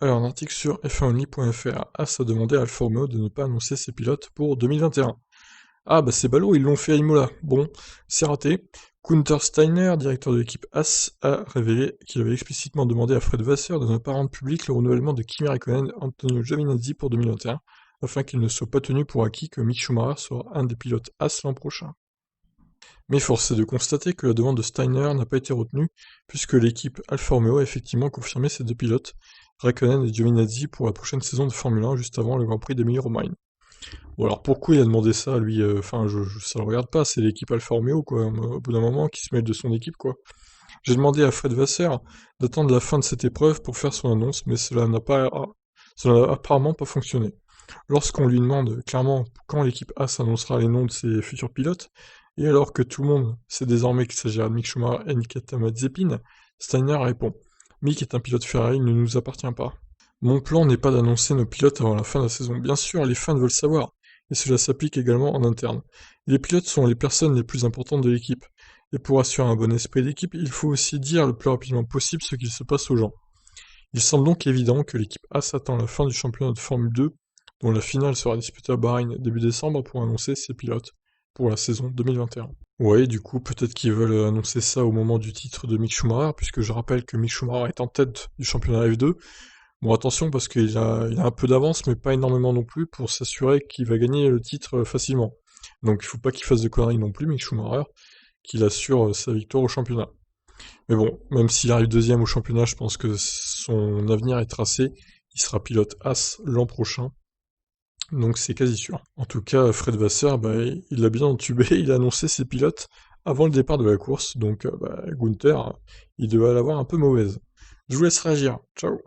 Alors, un article sur f1only.fr. As a demandé à Alfa Romeo de ne pas annoncer ses pilotes pour 2021. Ah, bah c'est ballot, ils l'ont fait à Imola. Bon, c'est raté. Gunther Steiner, directeur de l'équipe As, a révélé qu'il avait explicitement demandé à Fred Vasseur de ne pas rendre public le renouvellement de Kimi Räikkönen et Antonio Giovinazzi pour 2021, afin qu'il ne soit pas tenu pour acquis que Mick Schumacher sera un des pilotes As l'an prochain. Mais force est de constater que la demande de Steiner n'a pas été retenue, puisque l'équipe Alfa Romeo a effectivement confirmé ses deux pilotes, Räikkönen et Giovinazzi, pour la prochaine saison de Formule 1, juste avant le Grand Prix d'Émilie-Romagne. Bon alors pourquoi il a demandé ça, lui? Enfin, ça le regarde pas, c'est l'équipe Alfa Romeo, quoi, au bout d'un moment, qui se mêle de son équipe, quoi. J'ai demandé à Fred Vasseur d'attendre la fin de cette épreuve pour faire son annonce, mais cela n'a apparemment pas fonctionné. Lorsqu'on lui demande clairement quand l'équipe As annoncera les noms de ses futurs pilotes, et alors que tout le monde sait désormais qu'il s'agira de Mick Schumacher et Nikita Mazepin, Steiner répond: Mick est un pilote Ferrari, il ne nous appartient pas. Mon plan n'est pas d'annoncer nos pilotes avant la fin de la saison. Bien sûr, les fans veulent savoir, et cela s'applique également en interne. Les pilotes sont les personnes les plus importantes de l'équipe, et pour assurer un bon esprit d'équipe, il faut aussi dire le plus rapidement possible ce qu'il se passe aux gens. Il semble donc évident que l'équipe As attend la fin du championnat de Formule 2, dont la finale sera disputée à Bahreïn début décembre, pour annoncer ses pilotes pour la saison 2021. Ouais, du coup, peut-être qu'ils veulent annoncer ça au moment du titre de Mick Schumacher, puisque je rappelle que Mick Schumacher est en tête du championnat F2. Bon, attention, parce qu'il a un peu d'avance, mais pas énormément non plus, pour s'assurer qu'il va gagner le titre facilement. Donc il faut pas qu'il fasse de conneries non plus, Mick Schumacher, qu'il assure sa victoire au championnat. Mais bon, même s'il arrive deuxième au championnat, je pense que son avenir est tracé. Il sera pilote As l'an prochain, donc c'est quasi sûr. En tout cas, Fred Vasseur, bah, il l'a bien entubé, il a annoncé ses pilotes avant le départ de la course, donc bah, Gunther, il devait l'avoir un peu mauvaise. Je vous laisse réagir. Ciao.